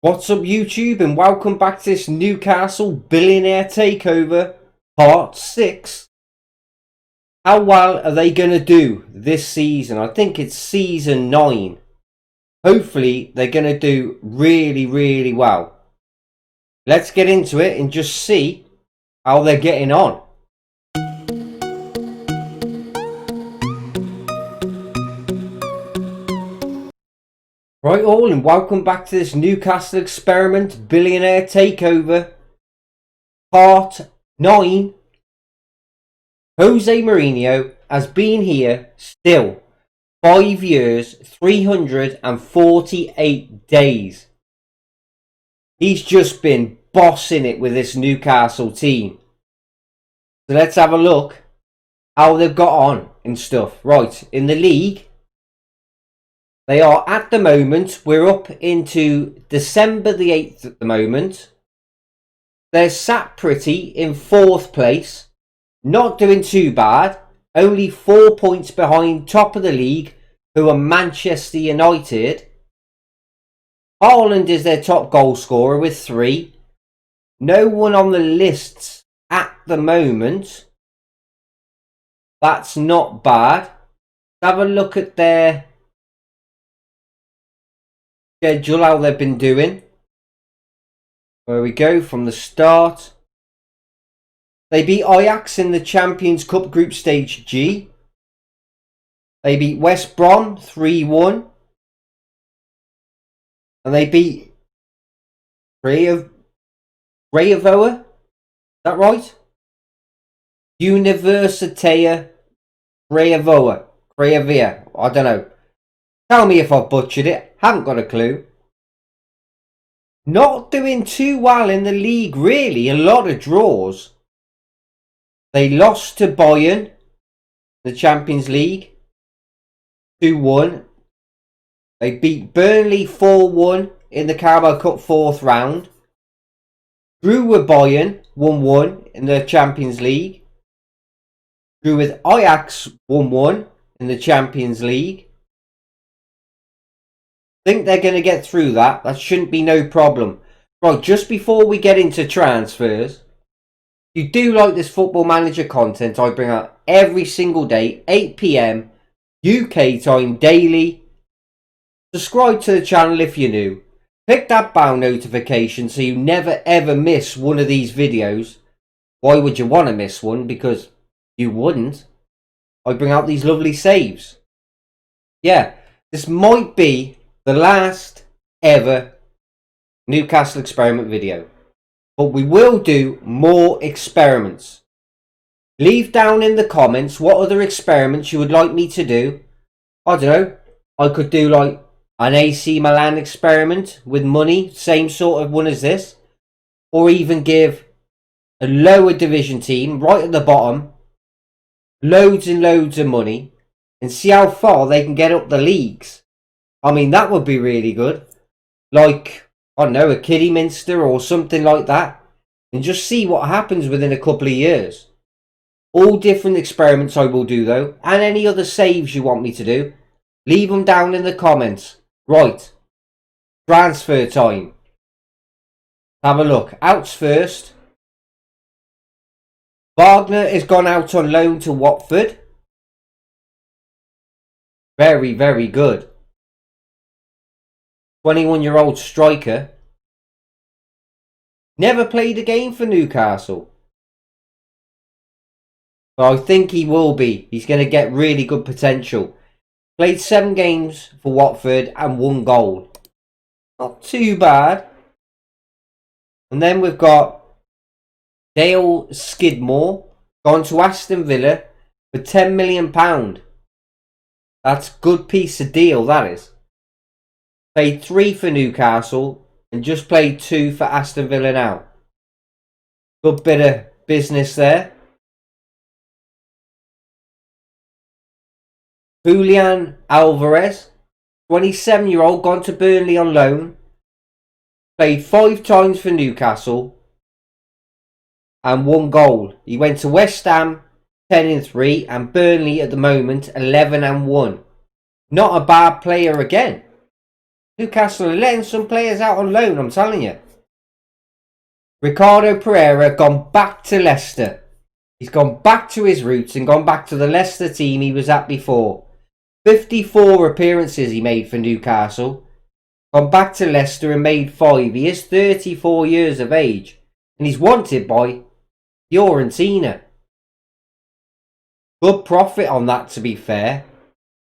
What's up YouTube, and welcome back to this Newcastle Billionaire Takeover Part 6. How well are they going to do this season? I think it's Season 9. Hopefully they're going to do really well. Let's get into it and just see how they're getting on. Right all, and welcome back to this Newcastle Experiment Billionaire Takeover Part 9. Jose Mourinho has been here still 5 years, 348 days. He's just been bossing it with this Newcastle team. So let's have a look how they've got on and stuff. Right, in the league, they are at the moment, we're up into December the 8th at the moment. They're sat pretty in 4th place. Not doing too bad. Only 4 points behind top of the league, who are Manchester United. Haaland is their top goal scorer with 3. No one on the lists at the moment. That's not bad. Have a look at their schedule, how they've been doing. Where we go from the start. They beat Ajax in the Champions Cup Group Stage G. They beat West Brom 3-1. And they beat Craiavoa. Is that right? Universitatea Craiavoa. I don't know. Tell me if I've butchered it. Haven't got a clue. Not doing too well in the league, really. A lot of draws. They lost to Bayern, the Champions League, 2-1. They beat Burnley 4-1 in the Carabao Cup 4th round. Drew with Bayern 1-1 in the Champions League. Drew with Ajax 1-1 in the Champions League. Think they're going to get through that. That shouldn't be no problem. Right, just before we get into transfers, if you do like this Football Manager content I bring out every single day, 8 PM UK time daily, subscribe to the channel if you're new. Click that bell notification so you never ever miss one of these videos. Why would you want to miss one? Because you wouldn't. I bring out these lovely saves. Yeah, this might be the last ever Newcastle experiment video. But we will do more experiments. Leave down in the comments what other experiments you would like me to do. I don't know. I could do like an AC Milan experiment with money. Same sort of one as this. Or even give a lower division team right at the bottom loads and loads of money. And see how far they can get up the leagues. I mean, that would be really good. Like, I don't know, a Kidderminster or something like that. And just see what happens within a couple of years. All different experiments I will do though. And any other saves you want me to do. Leave them down in the comments. Right. Transfer time. Have a look. Outs first. Wagner has gone out on loan to Watford. Very good. 21-year-old striker. Never played a game for Newcastle. But I think he will be. He's going to get really good potential. Played 7 games for Watford and 1 goal. Not too bad. And then we've got Dale Skidmore. Gone to Aston Villa for £10 million. That's a good piece of deal, that is. Played 3 for Newcastle and just played 2 for Aston Villa now. Good bit of business there. Julian Alvarez, 27-year-old, gone to Burnley on loan. Played 5 times for Newcastle and 1 goal. He went to West Ham 10-3 and Burnley at the moment 11-1. Not a bad player again. Newcastle are letting some players out on loan, I'm telling you. Ricardo Pereira gone back to Leicester. He's gone back to his roots and gone back to the Leicester team he was at before. 54 appearances he made for Newcastle. Gone back to Leicester and made 5. He is 34 years of age. And he's wanted by Fiorentina. Good profit on that, to be fair.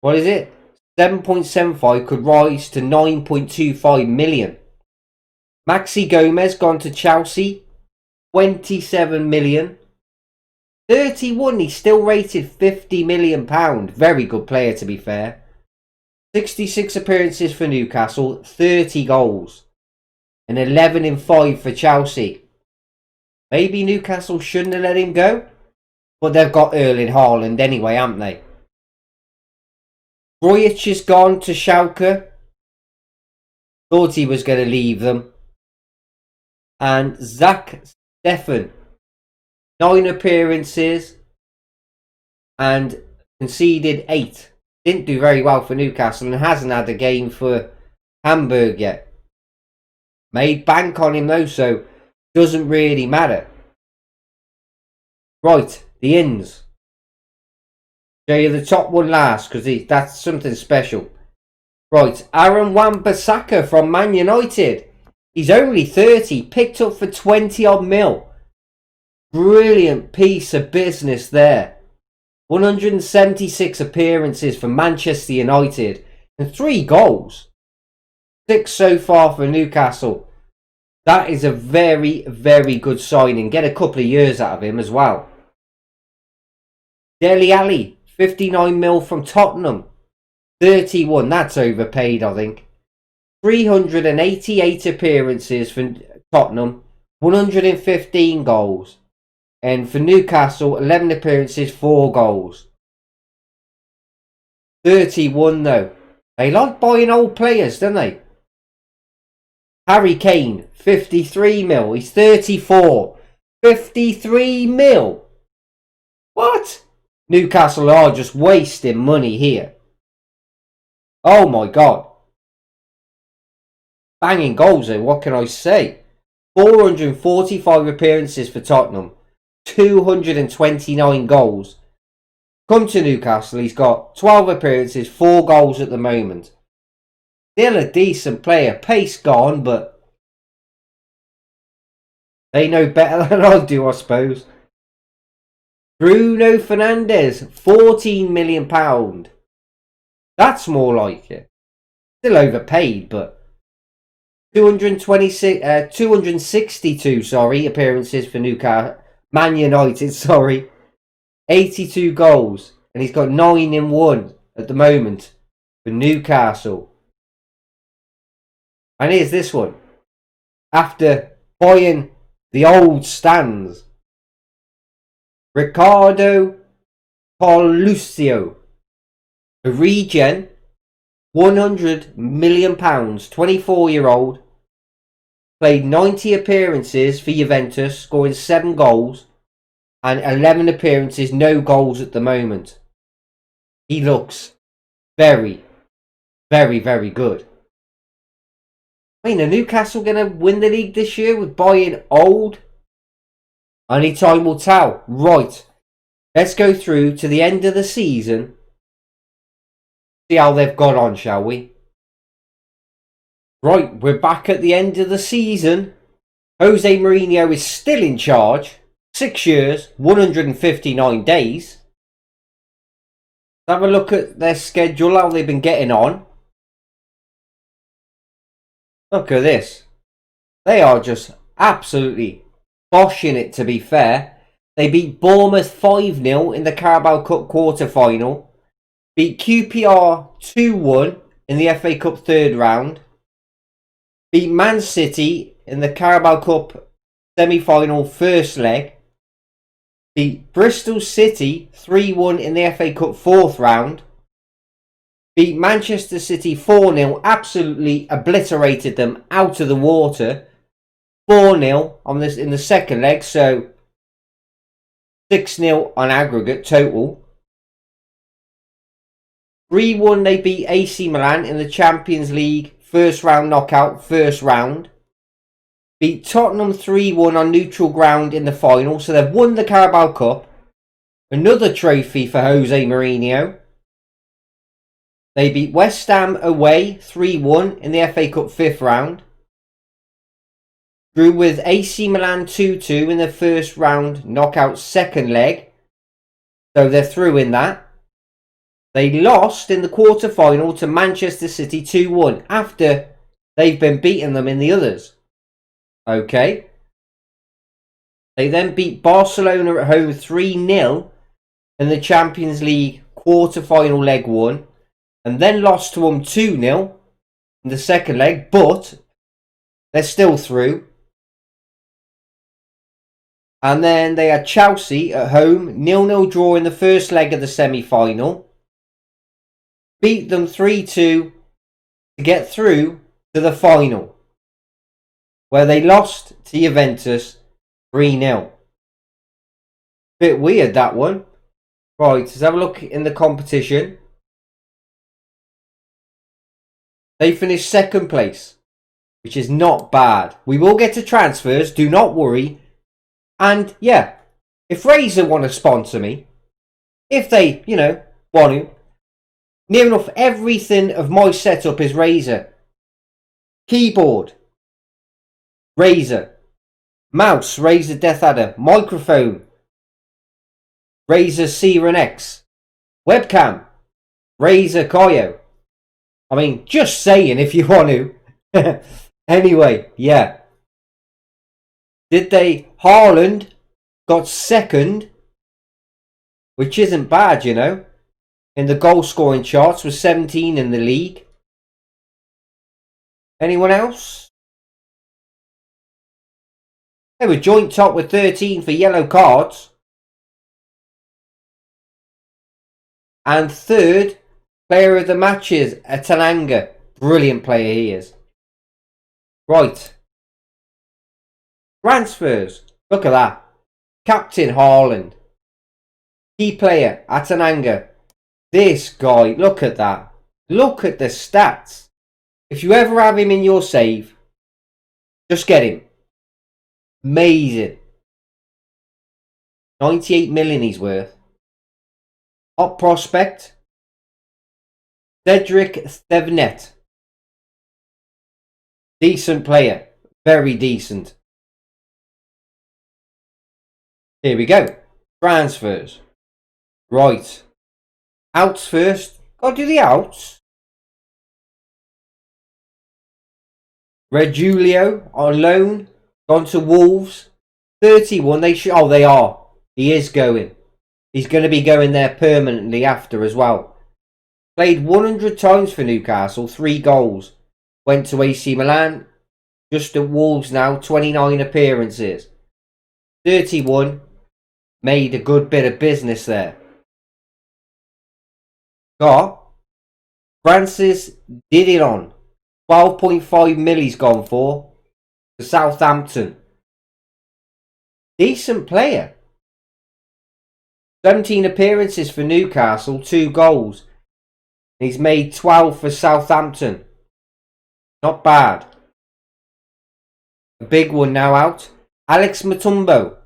What is it? 7.75 could rise to 9.25 million. Maxi Gomez gone to Chelsea. 27 million. 31, he's still rated £50 million. Very good player, to be fair. 66 appearances for Newcastle, 30 goals. And 11 in 5 for Chelsea. Maybe Newcastle shouldn't have let him go. But they've got Erling Haaland anyway, haven't they? Grujic is gone to Schalke. Thought he was going to leave them. And Zach Steffen. 9 appearances. And conceded 8. Didn't do very well for Newcastle and hasn't had a game for Hamburg yet. Made bank on him though, so doesn't really matter. Right, the ins. Show you the top one last because that's something special. Right, Aaron Wan-Bissaka from Man United. He's only 30, picked up for 20 odd mil. Brilliant piece of business there. 176 appearances for Manchester United and 3 goals. 6 so far for Newcastle. That is a very, very good signing. Get a couple of years out of him as well. Dele Alli, 59 mil from Tottenham. 31, that's overpaid, I think. 388 appearances for Tottenham. 115 goals. And for Newcastle, 11 appearances, 4 goals. 31 though. They like buying old players, don't they? Harry Kane, 53 mil. He's 34. 53 mil. What? Newcastle are just wasting money here. Oh my God. Banging goals though, what can I say? 445 appearances for Tottenham. 229 goals. Come to Newcastle, he's got 12 appearances, 4 goals at the moment. Still a decent player. Pace gone, but they know better than I do, I suppose. Bruno Fernandes, £14 million. That's more like it. Still overpaid, but 262 appearances for Newcastle. Man United, 82 goals. And he's got 9 in 1 at the moment for Newcastle. And here's this one. After buying the old stands. Ricardo Pauluccio. A regen. £100 million. 24-year-old. Played 90 appearances for Juventus, scoring 7 goals. And 11 appearances, no goals at the moment. He looks very, very, very good. I mean, are Newcastle going to win the league this year with buying old? Only time will tell. Right. Let's go through to the end of the season. See how they've got on, shall we? Right, we're back at the end of the season. Jose Mourinho is still in charge. 6 years, 159 days. Let's have a look at their schedule, how they've been getting on. Look at this. They are just absolutely boshing it, to be fair. They beat Bournemouth 5-0 in the Carabao Cup quarter-final. Beat QPR 2-1 in the FA Cup third round. Beat Man City in the Carabao Cup semi-final first leg. Beat Bristol City 3-1 in the FA Cup fourth round. Beat Manchester City 4-0. Absolutely obliterated them out of the water. 4-0 on this in the second leg. So 6-0 on aggregate total. 3-1 they beat AC Milan in the Champions League first round knockout, first round. Beat Tottenham 3-1 on neutral ground in the final, so they've won the Carabao Cup. Another trophy for Jose Mourinho. They beat West Ham away 3-1 in the FA Cup 5th round. Drew with AC Milan 2-2 in the first round knockout second leg. So they're through in that. They lost in the quarter-final to Manchester City 2-1 after they've been beating them in the others. Okay. They then beat Barcelona at home 3-0 in the Champions League quarter-final leg 1. And then lost to them 2-0 in the second leg. But they're still through. And then they had Chelsea at home, 0-0 draw in the first leg of the semi-final. Beat them 3-2 to get through to the final, where they lost to Juventus 3-0. Bit weird, that one. Right, let's have a look in the competition. They finished second place, which is not bad. We will get to transfers, do not worry. And yeah, if Razor want to sponsor me, if they, want to, near enough everything of my setup is Razor. Keyboard, Razor. Mouse, Razor Death Adder. Microphone, Razor Siren X. Webcam, Razor Koyo. I mean, just saying if you want to. Anyway, yeah. Did they? Haaland got second, which isn't bad, in the goal scoring charts, with 17 in the league. Anyone else? They were joint top with 13 for yellow cards. And third player of the match is Atananga. Brilliant player he is. Right. Transfers. Look at that. Captain Haaland. Key player Atananga. This guy, look at that. Look at the stats. If you ever have him in your save, just get him. Amazing. 98 million he's worth. Hot prospect. Cedric Stevenet. Decent player. Very decent. Here we go. Transfers. Right. Outs first. Gotta do the outs. Regulio on loan. Gone to Wolves. 31. They are. He is going. He's going to be going there permanently after as well. Played 100 times for Newcastle. 3 goals. Went to AC Milan. Just at Wolves now. 29 appearances. 31. Made a good bit of business there. Got Francis Didion. 12.5 mil he's gone for. To Southampton. Decent player. 17 appearances for Newcastle. 2 goals. He's made 12 for Southampton. Not bad. A big one now out. Alex Mutombo.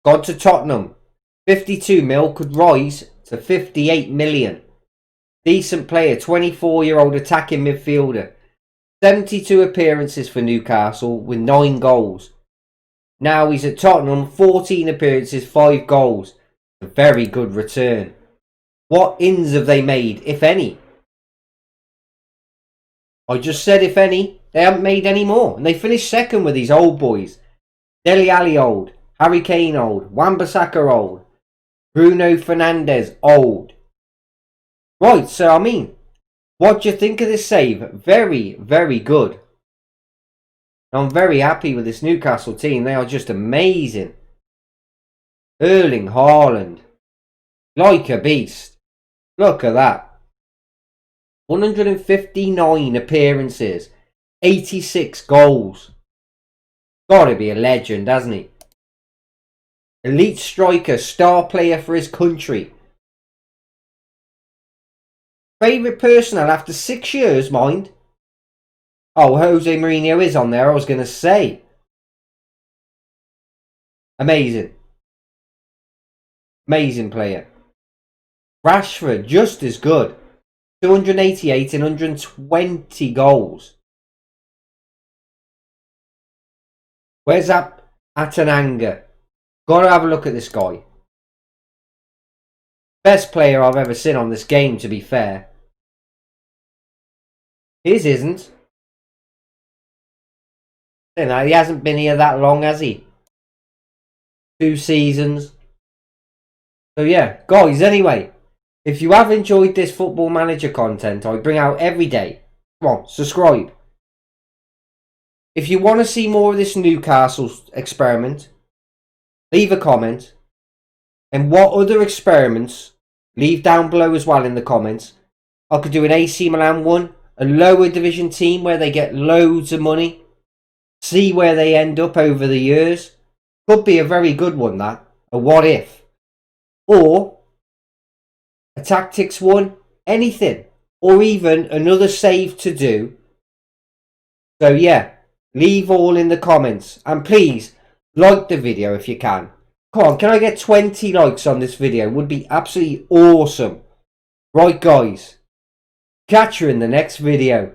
Gone to Tottenham. 52 mil could rise to 58 million. Decent player, 24-year-old attacking midfielder. 72 appearances for Newcastle with 9 goals. Now he's at Tottenham, 14 appearances, 5 goals. A very good return. What ins have they made, if any? I just said if any. They haven't made any more. And they finished second with these old boys. Dele Alli old. Harry Kane old. Wan-Bissaka old. Bruno Fernandes old. Right, so I mean, what do you think of this save? Very, very good. I'm very happy with this Newcastle team. They are just amazing. Erling Haaland. Like a beast. Look at that. 159 appearances. 86 goals. Gotta be a legend, hasn't he? Elite striker, star player for his country. Favourite personnel after 6 years, mind. Oh, Jose Mourinho is on there, I was going to say. Amazing. Amazing player. Rashford, just as good. 288 and 120 goals. Where's that Atananga? Got to have a look at this guy. Best player I've ever seen on this game, to be fair. His isn't. You know, he hasn't been here that long, has he? 2 seasons. So yeah, guys, anyway, if you have enjoyed this Football Manager content I bring out every day, come on, subscribe. If you want to see more of this Newcastle experiment, leave a comment. And what other experiments, leave down below as well in the comments. I could do an AC Milan one, a lower division team where they get loads of money. See where they end up over the years. Could be a very good one, that. A what if. Or a tactics one. Anything. Or even another save to do. So yeah, leave all in the comments. And please, like the video if you can. Come on, can I get 20 likes on this video? Would be absolutely awesome. Right guys, catch you in the next video.